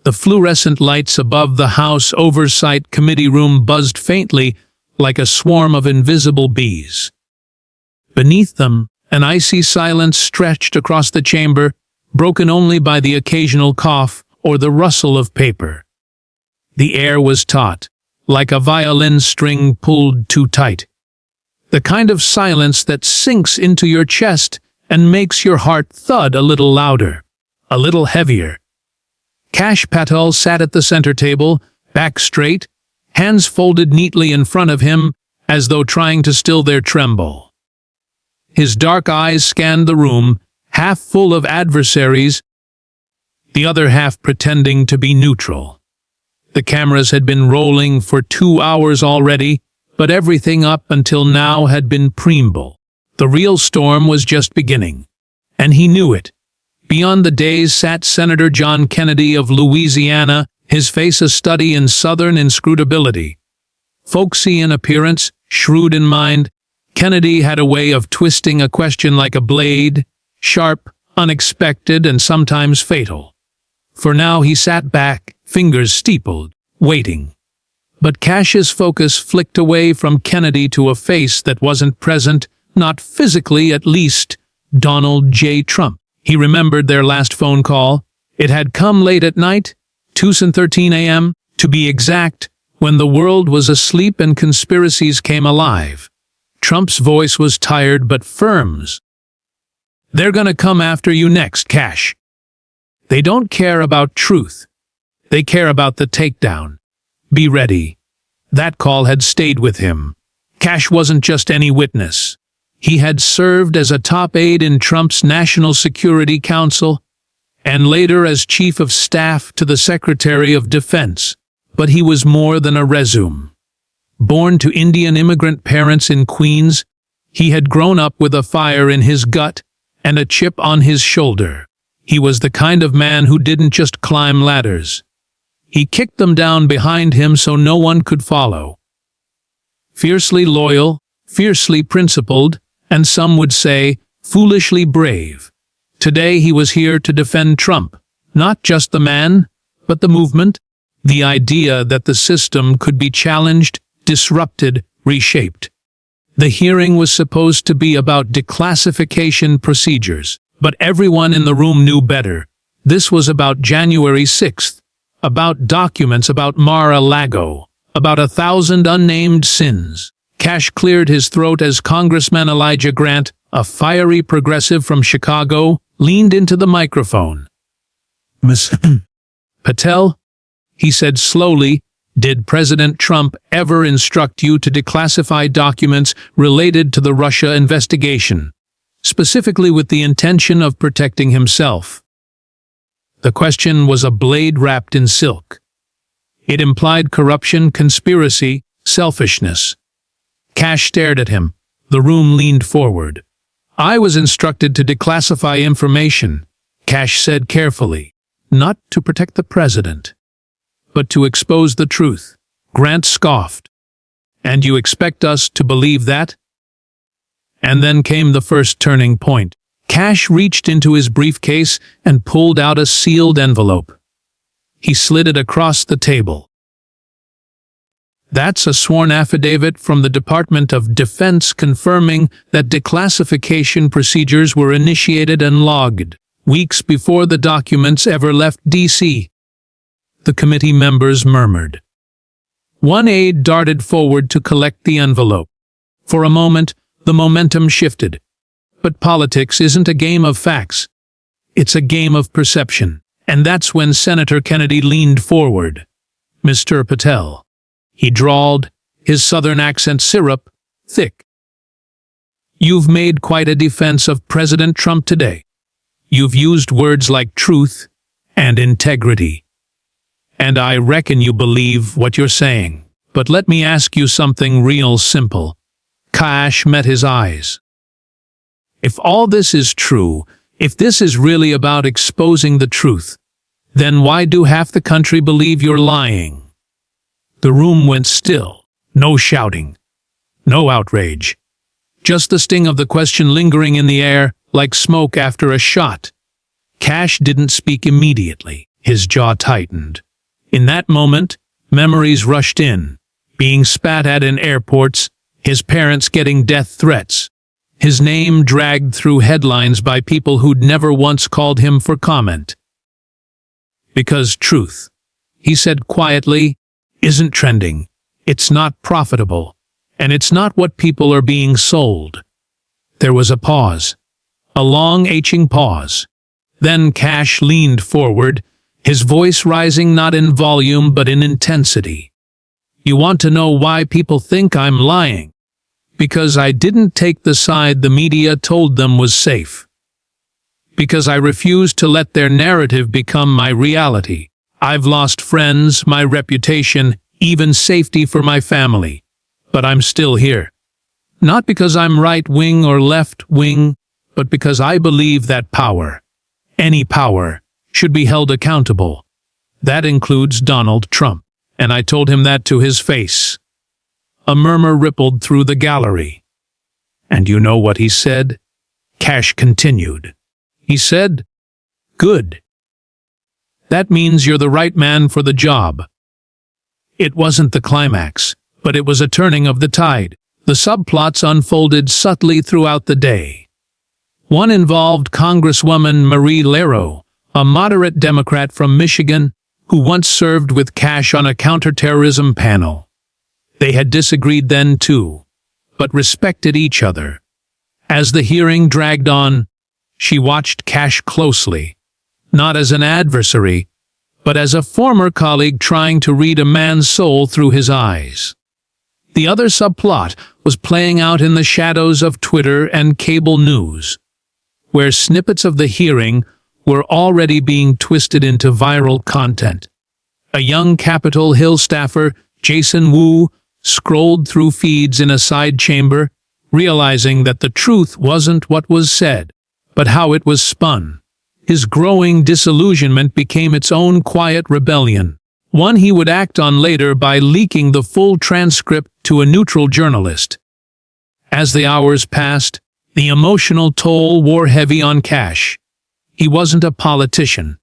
The fluorescent lights above the House Oversight Committee room buzzed faintly like a swarm of invisible bees. Beneath them, an icy silence stretched across the chamber, broken only by the occasional cough or the rustle of paper. The air was taut, like a violin string pulled too tight. The kind of silence that sinks into your chest and makes your heart thud a little louder, a little heavier. Kash Patel sat at the center table, back straight, hands folded neatly in front of him, as though trying to still their tremble. His dark eyes scanned the room, half full of adversaries, the other half pretending to be neutral. The cameras had been rolling for 2 hours already, but everything up until now had been preamble. The real storm was just beginning, and he knew it. Beyond the dais sat Senator John Kennedy of Louisiana, his face a study in Southern inscrutability. Folksy in appearance, shrewd in mind, Kennedy had a way of twisting a question like a blade, sharp, unexpected, and sometimes fatal. For now he sat back, fingers steepled, waiting. But Kash's focus flicked away from Kennedy to a face that wasn't present, not physically at least, Donald J. Trump. He remembered their last phone call. It had come late at night, 2:13 a.m., to be exact, when the world was asleep and conspiracies came alive. Trump's voice was tired but firm. "They're gonna come after you next, Kash. They don't care about truth. They care about the takedown. Be ready." That call had stayed with him. Kash wasn't just any witness. He had served as a top aide in Trump's National Security Council, and later as Chief of Staff to the Secretary of Defense. But he was more than a resume. Born to Indian immigrant parents in Queens, he had grown up with a fire in his gut and a chip on his shoulder. He was the kind of man who didn't just climb ladders. He kicked them down behind him so no one could follow. Fiercely loyal, fiercely principled, and some would say, foolishly brave. Today he was here to defend Trump, not just the man, but the movement, the idea that the system could be challenged, disrupted, reshaped. The hearing was supposed to be about declassification procedures, but everyone in the room knew better. This was about January 6th, about documents, about Mar-a-Lago, about 1,000 unnamed sins. Kash cleared his throat as Congressman Elijah Grant, a fiery progressive from Chicago, leaned into the microphone. "Ms. Patel," he said slowly, "did President Trump ever instruct you to declassify documents related to the Russia investigation, specifically with the intention of protecting himself?" The question was a blade wrapped in silk. It implied corruption, conspiracy, selfishness. Kash stared at him. The room leaned forward. "I was instructed to declassify information," Kash said carefully, "not to protect the president, but to expose the truth." Grant scoffed. "And you expect us to believe that?" And then came the first turning point. Kash reached into his briefcase and pulled out a sealed envelope. He slid it across the table. "That's a sworn affidavit from the Department of Defense confirming that declassification procedures were initiated and logged weeks before the documents ever left D.C. The committee members murmured. One aide darted forward to collect the envelope. For a moment, the momentum shifted. But politics isn't a game of facts. It's a game of perception. And that's when Senator Kennedy leaned forward. "Mr. Patel," he drawled, his southern accent syrup, thick. "You've made quite a defense of President Trump today. You've used words like truth and integrity. And I reckon you believe what you're saying. But let me ask you something real simple." Kash met his eyes. "If all this is true, if this is really about exposing the truth, then why do half the country believe you're lying?" The room went still. No shouting. No outrage. Just the sting of the question lingering in the air, like smoke after a shot. Kash didn't speak immediately. His jaw tightened. In that moment, memories rushed in. Being spat at in airports, his parents getting death threats, his name dragged through headlines by people who'd never once called him for comment. Because truth, he said quietly, isn't trending. It's not profitable. And it's not what people are being sold. There was a pause. A long, aching pause. Then Kash leaned forward, his voice rising not in volume but in intensity. You want to know why people think I'm lying? Because I didn't take the side the media told them was safe. Because I refused to let their narrative become my reality. I've lost friends, my reputation, even safety for my family. But I'm still here. Not because I'm right-wing or left-wing, but because I believe that power, any power, should be held accountable. That includes Donald Trump. And I told him that to his face. A murmur rippled through the gallery. And you know what he said? Kash continued. He said, "Good. That means you're the right man for the job." It wasn't the climax, but it was a turning of the tide. The subplots unfolded subtly throughout the day. One involved Congresswoman Marie Lareau, a moderate Democrat from Michigan, who once served with Kash on a counterterrorism panel. They had disagreed then too, but respected each other. As the hearing dragged on, she watched Kash closely, not as an adversary, but as a former colleague trying to read a man's soul through his eyes. The other subplot was playing out in the shadows of Twitter and cable news, where snippets of the hearing were already being twisted into viral content. A young Capitol Hill staffer, Jason Wu, scrolled through feeds in a side chamber, realizing that the truth wasn't what was said, but how it was spun. His growing disillusionment became its own quiet rebellion, one he would act on later by leaking the full transcript to a neutral journalist. As the hours passed, the emotional toll wore heavy on Kash. He wasn't a politician.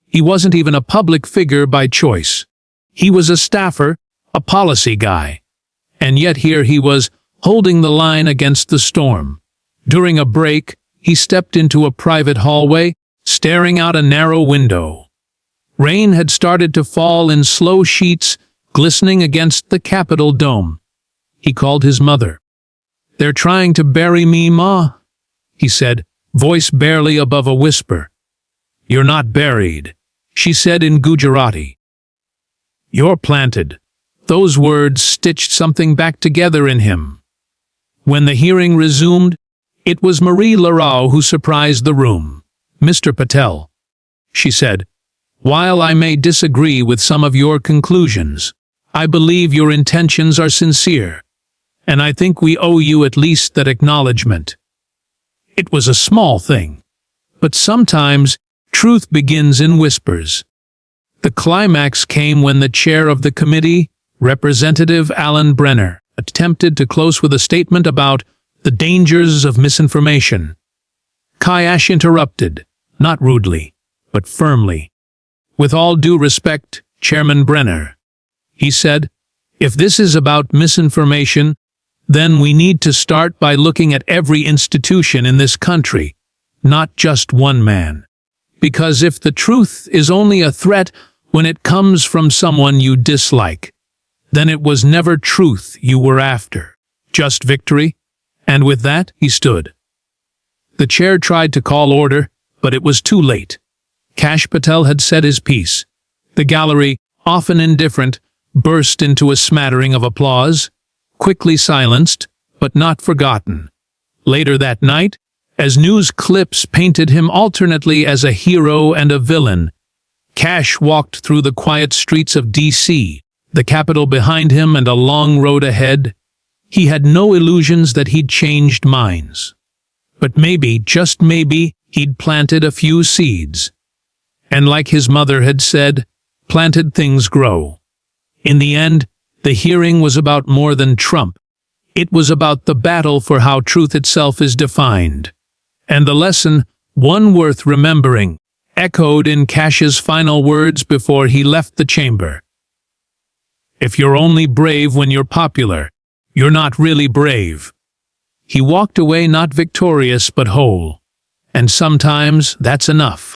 He wasn't even a public figure by choice. He was a staffer, a policy guy. And yet here he was, holding the line against the storm. During a break, he stepped into a private hallway, staring out a narrow window. Rain had started to fall in slow sheets, glistening against the Capitol dome. He called his mother. "They're trying to bury me, Ma," he said, voice barely above a whisper. "You're not buried," she said in Gujarati. "You're planted." Those words stitched something back together in him. When the hearing resumed, it was Marie Lareau who surprised the room. "Mr. Patel," she said, "while I may disagree with some of your conclusions, I believe your intentions are sincere, and I think we owe you at least that acknowledgement." It was a small thing, but sometimes truth begins in whispers. The climax came when the chair of the committee, Representative Alan Brenner, attempted to close with a statement about the dangers of misinformation. Kash interrupted, not rudely, but firmly. "With all due respect, Chairman Brenner," he said, "if this is about misinformation, then we need to start by looking at every institution in this country, not just one man. Because if the truth is only a threat when it comes from someone you dislike, then it was never truth you were after, just victory." And with that, he stood. The chair tried to call order, but it was too late. Kash Patel had said his piece. The gallery, often indifferent, burst into a smattering of applause, quickly silenced, but not forgotten. Later that night, as news clips painted him alternately as a hero and a villain, Kash walked through the quiet streets of D.C., the Capitol behind him and a long road ahead. He had no illusions that he'd changed minds. But maybe, just maybe, he'd planted a few seeds. And like his mother had said, planted things grow. In the end, the hearing was about more than Trump. It was about the battle for how truth itself is defined. And the lesson, one worth remembering, echoed in Kash's final words before he left the chamber. If you're only brave when you're popular, you're not really brave. He walked away not victorious but whole. And sometimes that's enough.